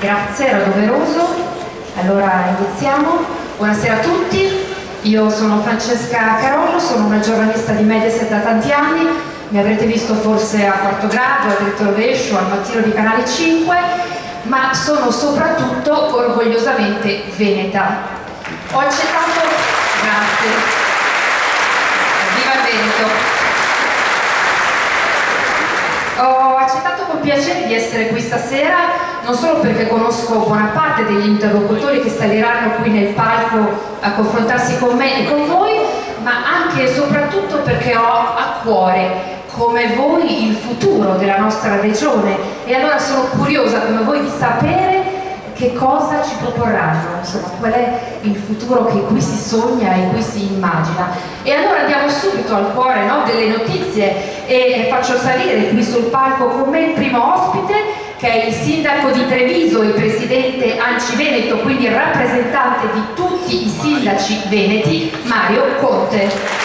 Grazie, era doveroso. Allora iniziamo. Buonasera a tutti, io sono Francesca Carollo, sono una giornalista di Mediaset da tanti anni, mi avrete visto forse a Quarto Grado, a Dritto Rovescio, al mattino di Canale 5, ma sono soprattutto orgogliosamente veneta. Ho accettato, grazie, viva il Veneto. Ho accettato con piacere di essere qui stasera, non solo perché conosco buona parte degli interlocutori che saliranno qui nel palco a confrontarsi con me e con voi, ma anche e soprattutto perché ho a cuore, come voi, il futuro della nostra regione, e allora sono curiosa come voi di sapere che cosa ci proporranno, insomma, qual è il futuro che qui si sogna e qui si immagina. E allora andiamo subito al cuore, no, delle notizie e faccio salire qui sul palco con me il primo ospite, che è il sindaco di Treviso, il presidente ANCI Veneto, quindi il rappresentante di tutti i sindaci veneti, Mario Conte.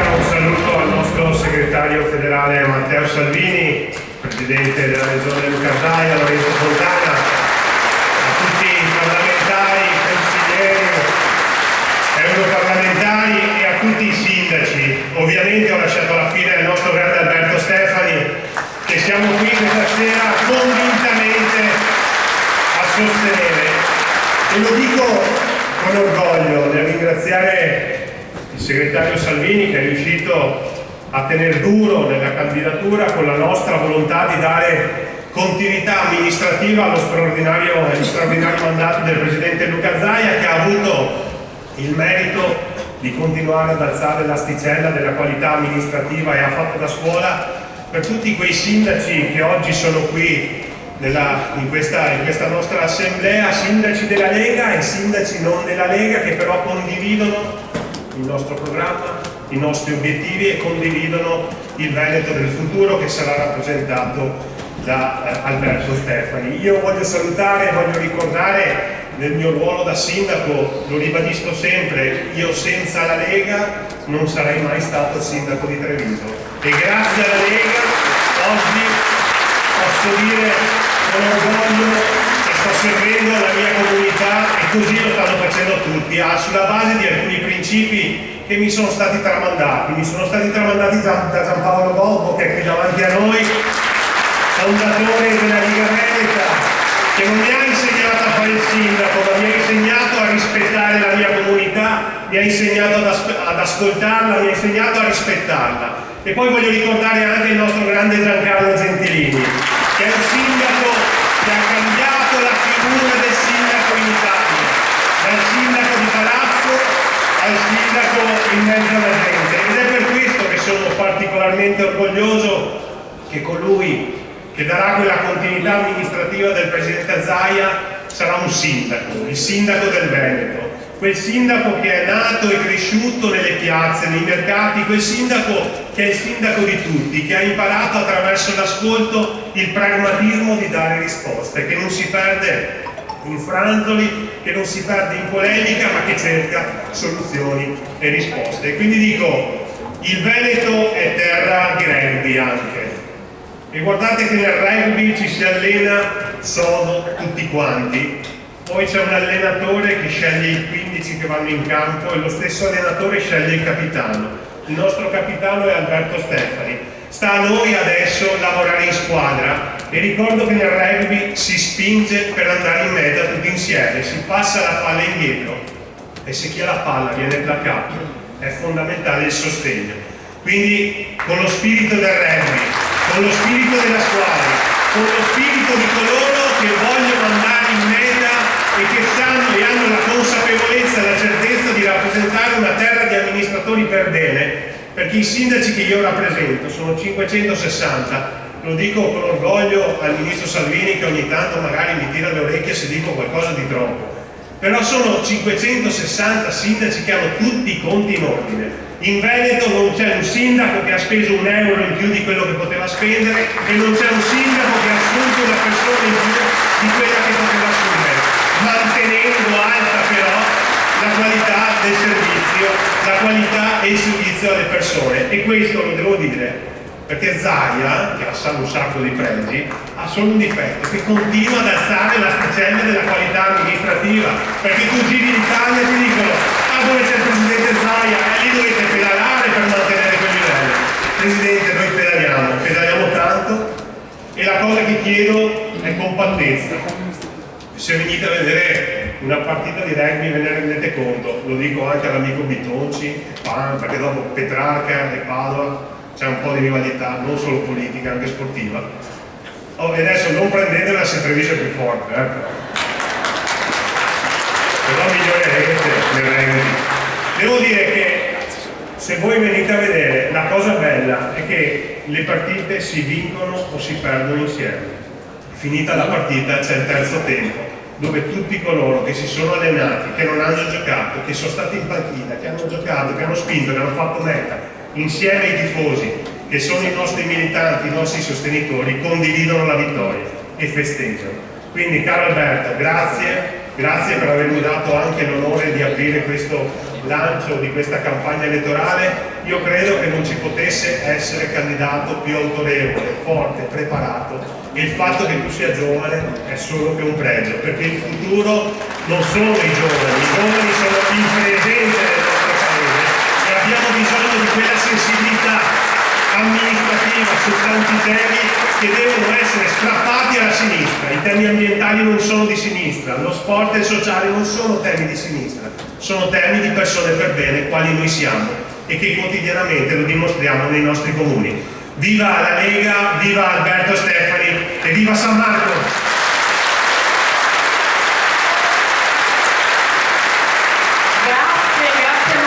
Un saluto al nostro segretario federale Matteo Salvini, presidente della regione Luca Zaia, Lorenzo Fontana, a tutti i parlamentari, consiglieri, europarlamentari e a tutti i sindaci. Ovviamente ho lasciato alla fine il nostro grande Alberto Stefani, che siamo qui questa sera convintamente a sostenere. E lo dico con orgoglio nel ringraziare il segretario Salvini, che è riuscito a tenere duro nella candidatura con la nostra volontà di dare continuità amministrativa allo straordinario mandato del presidente Luca Zaia, che ha avuto il merito di continuare ad alzare l'asticella della qualità amministrativa e ha fatto da scuola per tutti quei sindaci che oggi sono qui in questa nostra assemblea, sindaci della Lega e sindaci non della Lega, che però condividono il nostro programma, i nostri obiettivi e condividono il Veneto del futuro che sarà rappresentato da Alberto Stefani. Io voglio salutare, voglio ricordare nel mio ruolo da sindaco, lo ribadisco sempre, io senza la Lega non sarei mai stato sindaco di Treviso e grazie alla Lega oggi posso dire con orgoglio che sto servendo la mia comunità e così lo stanno facendo tutti, sulla base di alcuni principi che mi sono stati tramandati da Giampaolo Bobbo, che è qui davanti a noi, fondatore della Lega Veneta, che non mi ha insegnato a fare il sindaco, ma mi ha insegnato a rispettare la mia comunità, mi ha insegnato ad ascoltarla, mi ha insegnato a rispettarla. E poi voglio ricordare anche il nostro grande Giancarlo Gentilini, che è un sindaco che ha cambiato la figura del sindaco in Italia, dal sindaco di palazzo al sindaco in mezzo alla gente, ed è per questo che sono particolarmente orgoglioso che colui che darà quella continuità amministrativa del presidente Zaia sarà un sindaco, il sindaco del Veneto, quel sindaco che è nato e cresciuto nelle piazze, nei mercati, quel sindaco che è il sindaco di tutti, che ha imparato attraverso l'ascolto il pragmatismo di dare risposte, che non si perde in franzoli, che non si perde in polemica, ma che cerca soluzioni e risposte. E quindi dico, il Veneto è terra di rugby anche. E guardate che nel rugby ci si allena sodo tutti quanti, poi c'è un allenatore che sceglie i 15 che vanno in campo e lo stesso allenatore sceglie il capitano. Il nostro capitano è Alberto Stefani. Sta a noi adesso lavorare in squadra e ricordo che nel rugby si spinge per andare in meta tutti insieme, si passa la palla indietro e se chi ha la palla viene placcato è fondamentale il sostegno. Quindi con lo spirito del rugby, con lo spirito della squadra, con lo spirito di coloro che vogliono andare in meta e che sanno e hanno la consapevolezza e la certezza di rappresentare una terra di amministratori per bene, perché i sindaci che io rappresento sono 560, lo dico con orgoglio al ministro Salvini che ogni tanto magari mi tira le orecchie se dico qualcosa di troppo, però sono 560 sindaci che hanno tutti i conti in ordine In Veneto non c'è un sindaco che ha speso un euro in più di quello che poteva spendere e non c'è un sindaco che ha assunto una persona in più di quella che poteva assumere, mantenendo alta però la qualità del servizio, la qualità e il servizio alle persone. E questo lo devo dire perché Zaia, che ha un sacco di pregi, ha solo un difetto, che continua ad alzare l'asticella della qualità amministrativa, perché tu giri in Italia e ti dicono dove c'è il presidente Zaia, lì dovete pedalare per mantenere quel livello. Presidente, noi pedaliamo tanto, e la cosa che chiedo è compattezza. Se venite a vedere una partita di rugby ve ne rendete conto, lo dico anche all'amico Bitonci, perché dopo Petrarca e Padova c'è un po' di rivalità, non solo politica, anche sportiva. E adesso non prendetela se Treviso è più forte, però migliorerete nel rugby. Devo dire che se voi venite a vedere, la cosa bella è che le partite si vincono o si perdono insieme. Finita la partita c'è il terzo tempo, dove tutti coloro che si sono allenati, che non hanno giocato, che sono stati in panchina, che hanno giocato, che hanno spinto, che hanno fatto meta, insieme ai tifosi, che sono i nostri militanti, i nostri sostenitori, condividono la vittoria e festeggiano. Quindi, caro Alberto, grazie per avermi dato anche l'onore di aprire questo lancio di questa campagna elettorale. Io credo che non ci potesse essere candidato più autorevole, forte, preparato, e il fatto che tu sia giovane è solo che un pregio, perché il futuro non sono i giovani sono il presente del nostro paese e abbiamo bisogno di quella sensibilità amministrativa su tanti temi che devono essere strappati alla sinistra. I temi ambientali non sono di sinistra, lo sport e il sociale non sono temi di sinistra, sono temi di persone per bene quali noi siamo e che quotidianamente lo dimostriamo nei nostri comuni. Viva la Lega, viva Alberto Stefani e viva San Marco!